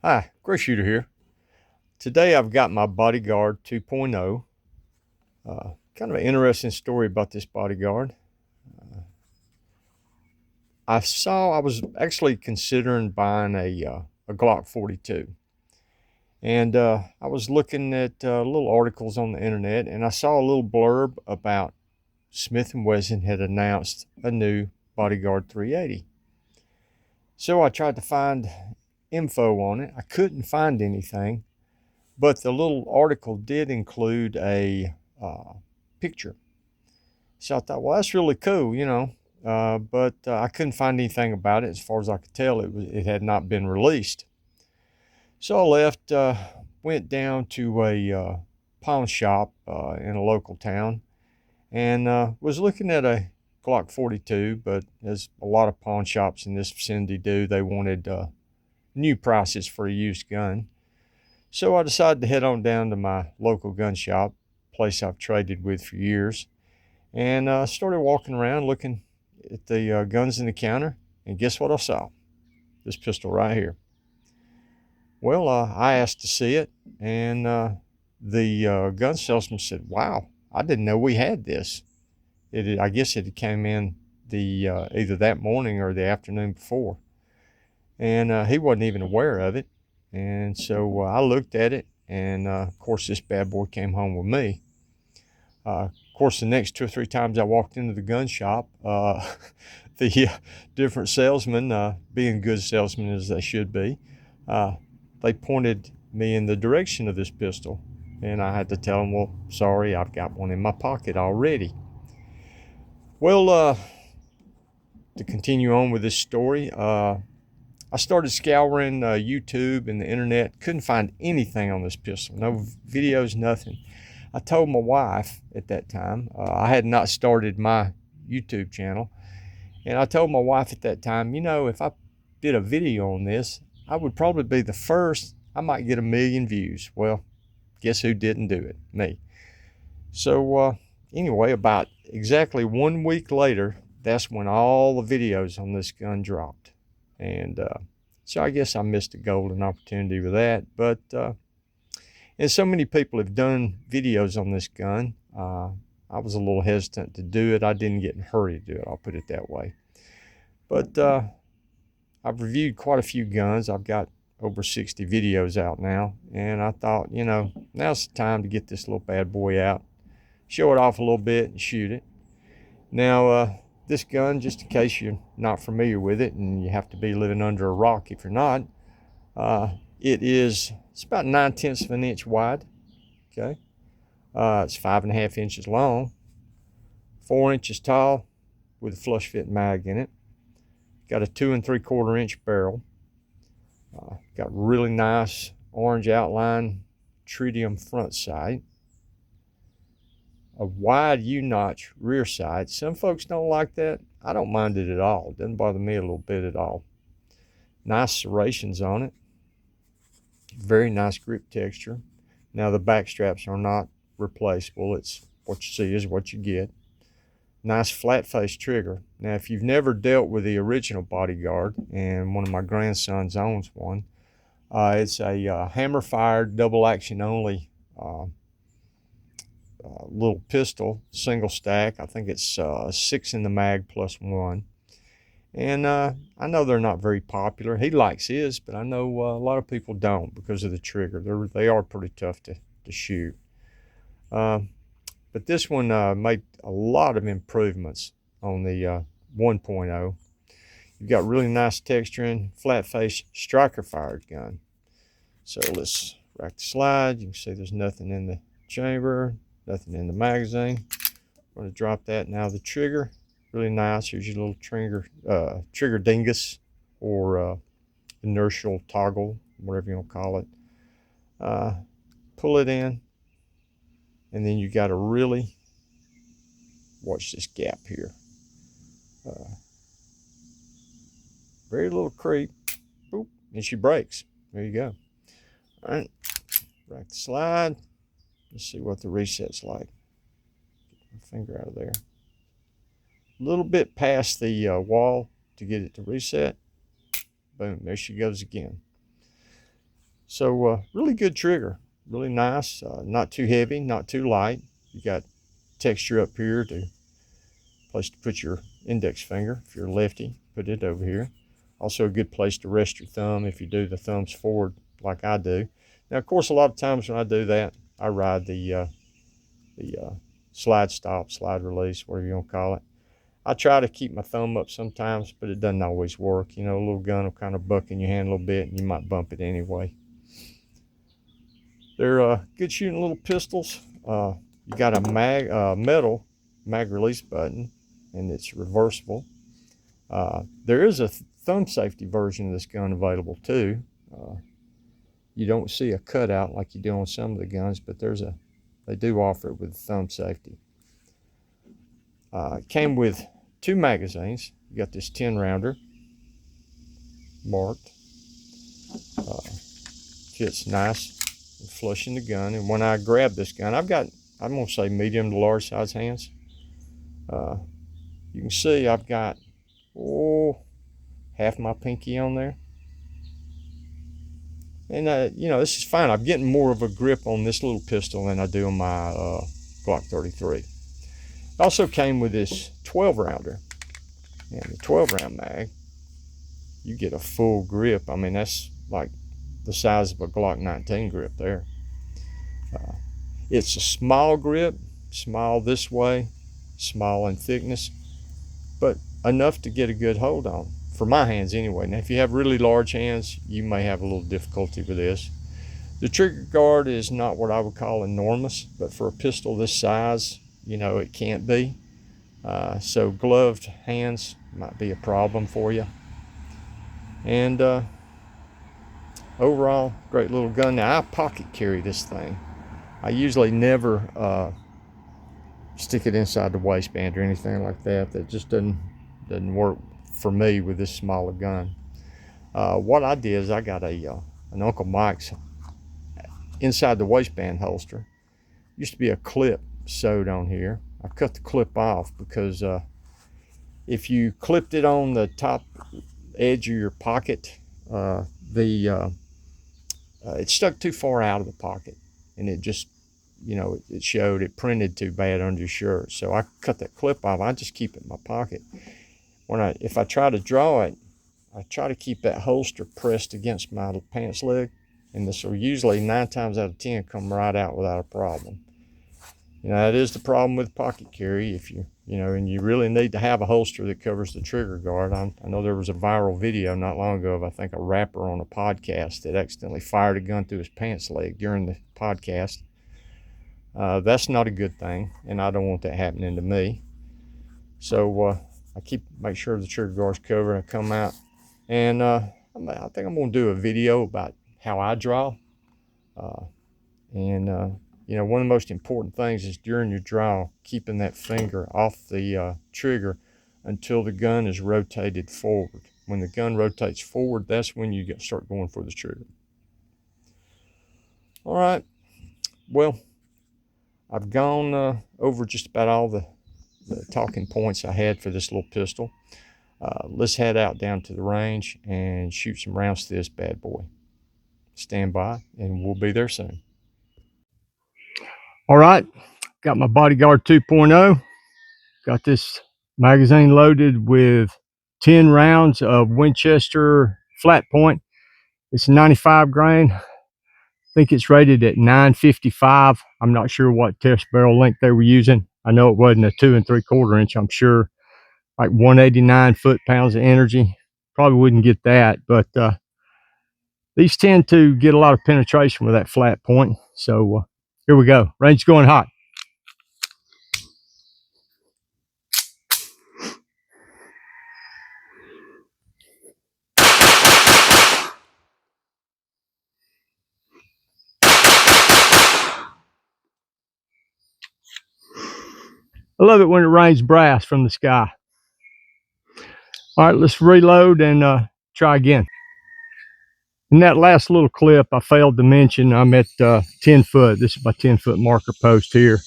Hi, Gray Shooter here. Today I've got my Bodyguard 2.0. Kind of an interesting story about this Bodyguard. I was actually considering buying a Glock 42. And I was looking at little articles on the internet, and I saw a little blurb about Smith & Wesson had announced a new Bodyguard 380. So I tried to find info on it. I couldn't find anything. But the little article did include a picture. So I thought, well, that's really cool, but I couldn't find anything about it. As far as I could tell, it had not been released. So I left, went down to a pawn shop in a local town, and was looking at a Glock 42, but as a lot of pawn shops in this vicinity do, they wanted new prices for a used gun. So I decided to head on down to my local gun shop, place I've traded with for years, and started walking around looking at the guns in the counter. And guess what I saw? This pistol right here. Well, I asked to see it, and the gun salesman said, "Wow, I didn't know we had this." I guess it came in the either that morning or the afternoon before, and he wasn't even aware of it. And so I looked at it, and of course, this bad boy came home with me. Of course, the next 2 or 3 times I walked into the gun shop, the different salesmen, being good salesmen as they should be, they pointed me in the direction of this pistol. And I had to tell them, well, sorry, I've got one in my pocket already. Well, to continue on with this story, I started scouring YouTube and the internet. Couldn't find anything on this pistol. No videos, nothing. I told my wife at that time, I had not started my YouTube channel. And I told my wife at that time, if I did a video on this, I would probably be the first. I might get 1 million views. Well, guess who didn't do it? Me. So anyway, about exactly 1 week later, that's when all the videos on this gun dropped. And so I guess I missed a golden opportunity with that. But and so many people have done videos on this gun. I was a little hesitant to do it. I didn't get in a hurry to do it. I'll put it that way. But I've reviewed quite a few guns. I've got over 60 videos out now. And I thought, now's the time to get this little bad boy out, show it off a little bit and shoot it. Now, this gun, just in case you're not familiar with it, and you have to be living under a rock if you're not, it's about 9/10 of an inch wide. Okay, it's 5.5 inches long, 4 inches tall, with a flush fit mag in it. Got a 2 3/4 inch barrel. Got really nice orange outline tritium front sight. A wide U-notch rear sight. Some folks don't like that. I don't mind it at all. It doesn't bother me a little bit at all. Nice serrations on it. Very nice grip texture. Now the back straps are not replaceable. It's what you see is what you get. Nice flat face trigger. Now if you've never dealt with the original Bodyguard, and one of my grandsons owns one, it's a hammer fired double action only little pistol, single stack. I think it's 6 in the mag plus 1. And I know they're not very popular. He likes his, but I know a lot of people don't because of the trigger. They are pretty tough to shoot. But this one made a lot of improvements on the 1.0. You've got really nice texturing, flat face, striker fired gun. So let's rack the slide. You can see there's nothing in the chamber, nothing in the magazine. I'm going to drop that. Now the trigger, really nice. Here's your little trigger dingus, or inertial toggle, whatever you want to call it. Pull it in, and then you got to really watch this gap here. Very little creep. Boop, and she breaks. There you go. All right, rack the slide. Let's see what the reset's like. Get my finger out of there. A little bit past the wall to get it to reset. Boom, there she goes again. So really good trigger, really nice, not too heavy, not too light. You got texture up here to place to put your index finger. If you're lefty, put it over here. Also a good place to rest your thumb if you do the thumbs forward like I do. Now, of course, a lot of times when I do that, I ride the slide stop, slide release, whatever you want to call it. I try to keep my thumb up sometimes, but it doesn't always work. You know, a little gun will kind of buck in your hand a little bit, and you might bump it anyway. They're good shooting little pistols. You got a metal mag release button, and it's reversible. There is a thumb safety version of this gun available too. You don't see a cutout like you do on some of the guns, but they do offer it with thumb safety. It came with 2 magazines. You got this 10 rounder marked. Fits nice and flush in the gun. And when I grab this gun, I'm gonna say medium to large size hands. You can see I've got half my pinky on there. And you know, this is fine. I'm getting more of a grip on this little pistol than I do on my Glock 33. It also came with this 12 rounder. And the 12 round mag, you get a full grip. I mean, that's like the size of a Glock 19 grip there. It's a small grip, small this way, small in thickness, but enough to get a good hold on. For my hands anyway. Now, if you have really large hands, you may have a little difficulty with this. The trigger guard is not what I would call enormous, but for a pistol this size, you know, it can't be. So gloved hands might be a problem for you. And overall, great little gun. Now, I pocket carry this thing. I usually never stick it inside the waistband or anything like that. That just doesn't work for me with this smaller gun. What I did is I got an Uncle Mike's inside the waistband holster. Used to be a clip sewed on here. I cut the clip off because if you clipped it on the top edge of your pocket, it stuck too far out of the pocket, and it just, you know, it printed too bad under your shirt. So I cut that clip off. I just keep it in my pocket. If I try to draw it, I try to keep that holster pressed against my pants leg, and this will usually 9 times out of 10 come right out without a problem. You know, that is the problem with pocket carry. If you know, and you really need to have a holster that covers the trigger guard. I know there was a viral video not long ago of, I think, a rapper on a podcast that accidentally fired a gun through his pants leg during the podcast. That's not a good thing, and I don't want that happening to me. So I make sure the trigger guard's covered. I come out, and I think I'm going to do a video about how I draw. You know, one of the most important things is during your draw, keeping that finger off the trigger until the gun is rotated forward. When the gun rotates forward, that's when you start going for the trigger. All right. Well, I've gone over just about all the talking points I had for this little pistol. Let's head out down to the range and shoot some rounds to this bad boy. Stand by, and we'll be there soon. All right, got my Bodyguard 2.0. Got this magazine loaded with 10 rounds of Winchester flat point. It's 95 grain. I think it's rated at 955. I'm not sure what test barrel length they were using. I know it wasn't a 2 3/4 inch, I'm sure. Like 189 foot-pounds of energy. Probably wouldn't get that, but these tend to get a lot of penetration with that flat point. So here we go. Range going hot. I love it when it rains brass from the sky. All right, let's reload and try again. In that last little clip, I failed to mention I'm at 10 foot. This is my 10-foot marker post here.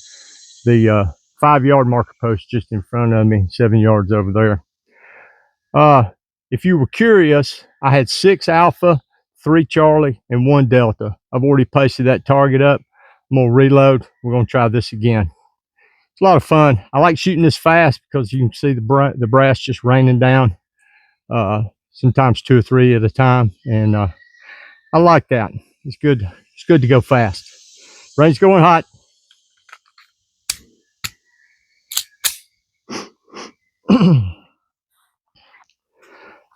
The 5-yard marker post just in front of me, 7 yards over there. If you were curious, I had 6 alpha, 3 Charlie, and 1 Delta. I've already pasted that target up. I'm gonna reload. We're gonna try this again. It's a lot of fun. I like shooting this fast because you can see the brass just raining down. Sometimes 2 or 3 at a time, and I like that. It's good. It's good to go fast. Range going hot. I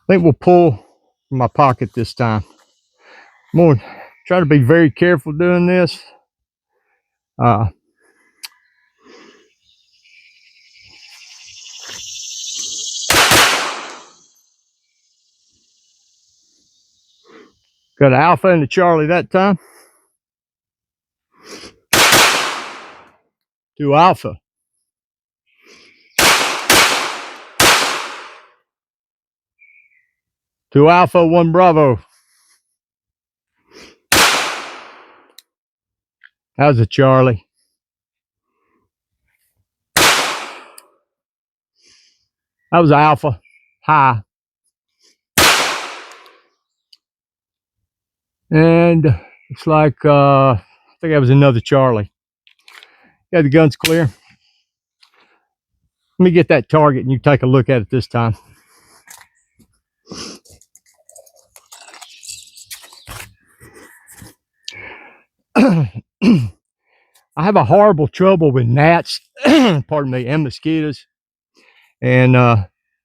think we'll pull from my pocket this time. I'm going to try to be very careful doing this. Got an Alpha and a Charlie that time. 2 Alpha. 2 Alpha, 1 Bravo. That was a Charlie. That was Alpha. High. And it's like, I think that was another Charlie. Yeah, the gun's clear. Let me get that target and you take a look at it this time. I have a horrible trouble with gnats, pardon me, and mosquitoes. And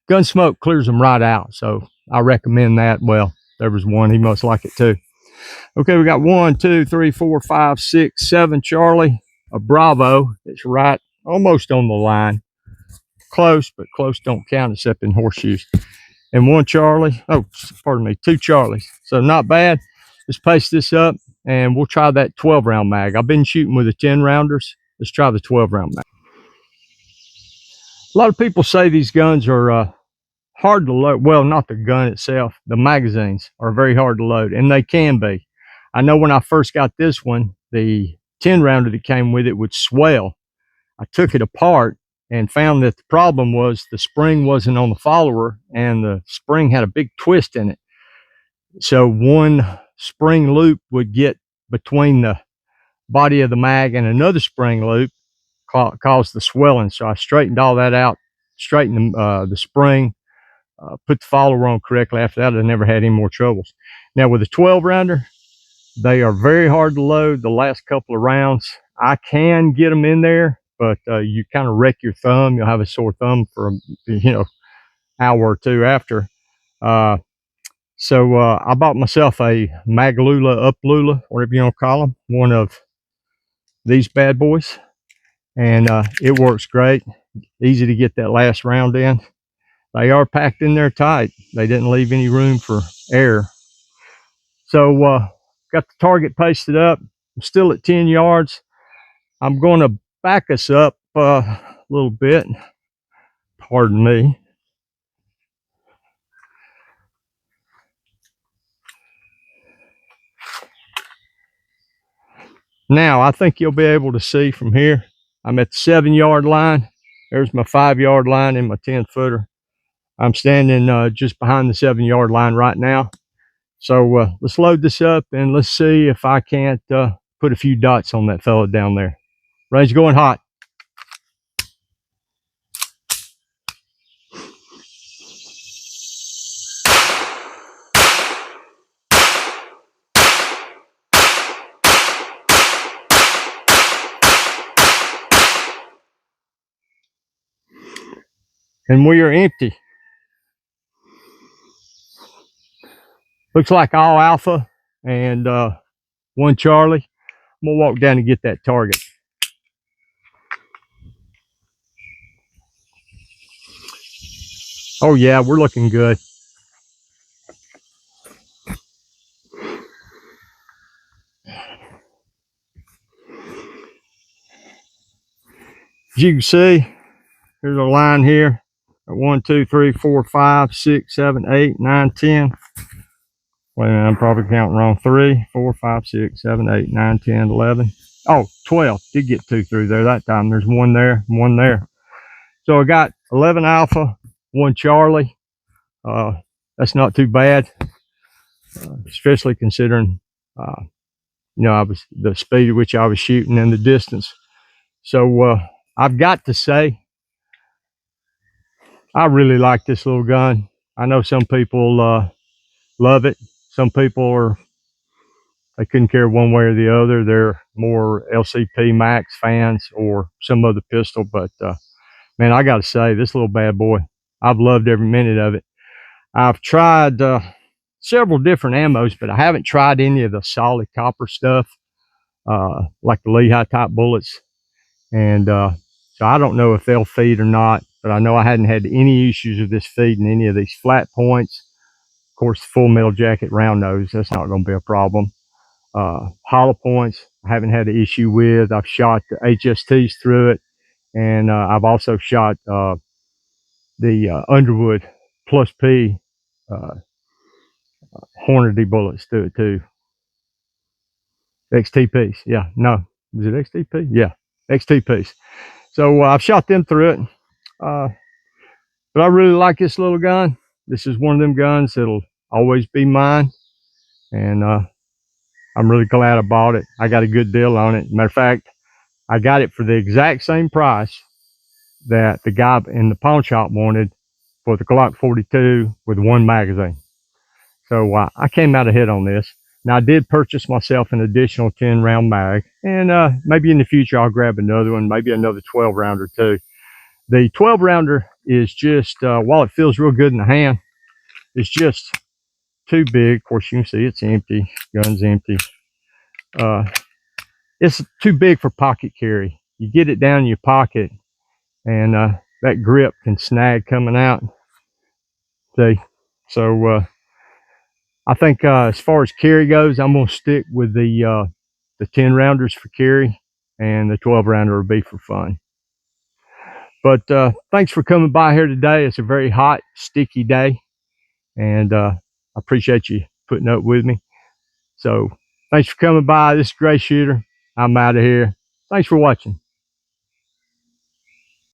gun smoke clears them right out. So I recommend that. Well, there was one, he must like it too. Okay, we got 1, 2, 3, 4, 5, 6, 7 Charlie, a Bravo. It's right almost on the line. Close, but close don't count except in horseshoes. And 1 Charlie, oh, pardon me, 2 Charlies. So not bad. Let's paste this up and we'll try that 12 round mag. I've been shooting with the 10 rounders. Let's try the 12 round mag. A lot of people say these guns are hard to load. Well, not the gun itself. The magazines are very hard to load, and they can be. I know when I first got this one, the 10 rounder that came with it would swell. I took it apart and found that the problem was the spring wasn't on the follower, and the spring had a big twist in it. So one spring loop would get between the body of the mag and another spring loop, caused the swelling. So I straightened all that out, straightened the spring, put the follower on correctly. After that, I never had any more troubles. Now with a 12 rounder, they are very hard to load. The last couple of rounds, I can get them in there, but you kind of wreck your thumb. You'll have a sore thumb for hour or 2 after. So I bought myself a Maglula, Uplula, whatever you want to call them, one of these bad boys, and it works great. Easy to get that last round in. They are packed in there tight. They didn't leave any room for air. So got the target pasted up. I'm still at 10 yards. I'm going to back us up a little bit. Pardon me. Now, I think you'll be able to see from here. I'm at the 7 yard line. There's my 5 yard line and my 10 footer. I'm standing just behind the 7 yard line right now. So let's load this up and let's see if I can't put a few dots on that fella down there. Range going hot. And we are empty. Looks like all Alpha and 1 Charlie. I'm gonna walk down and get that target. Oh yeah, we're looking good. As you can see, there's a line here. 1, 2, 3, 4, 5, 6, 7, 8, 9, 10. Wait a minute, I'm probably counting wrong. 3, 4, 5, 6, 7, 8, 9, 10, 11. Oh, 12. Did get 2 through there that time. There's 1 there, 1 there. So I got 11 Alpha, 1 Charlie. That's not too bad. especially considering, the speed at which I was shooting and the distance. So I've got to say, I really like this little gun. I know some people love it. Some people they couldn't care one way or the other. They're more LCP Max fans or some other pistol. But man, I got to say, this little bad boy, I've loved every minute of it. I've tried several different ammos, but I haven't tried any of the solid copper stuff, like the Lehigh type bullets. And so I don't know if they'll feed or not, but I know I hadn't had any issues with this feeding any of these flat points. Of course, full metal jacket round nose, that's not going to be a problem. Hollow points, I haven't had an issue with. I've shot the HSTs through it, and I've also shot the Underwood Plus P uh, Hornady bullets through it too. XTPs, yeah, no, was it XTP? Yeah, XTPs. So I've shot them through it. But I really like this little gun. This is one of them guns that'll always be mine. And I'm really glad I bought it. I got a good deal on it. Matter of fact, I got it for the exact same price that the guy in the pawn shop wanted for the Glock 42 with one magazine. So I came out ahead on this. Now I did purchase myself an additional 10 round mag, and maybe in the future I'll grab another one, maybe another 12 rounder too. The 12 rounder is just, while it feels real good in the hand, it's just too big. Of course, you can see it's empty. Gun's empty. It's too big for pocket carry. You get it down in your pocket, and that grip can snag coming out. See, so I think as far as carry goes, I'm gonna stick with the 10 rounders for carry, and the 12 rounder will be for fun. But thanks for coming by here today. It's a very hot, sticky day, and I appreciate you putting up with me. So thanks for coming by. This is Gray Shooter. I'm out of here. Thanks for watching.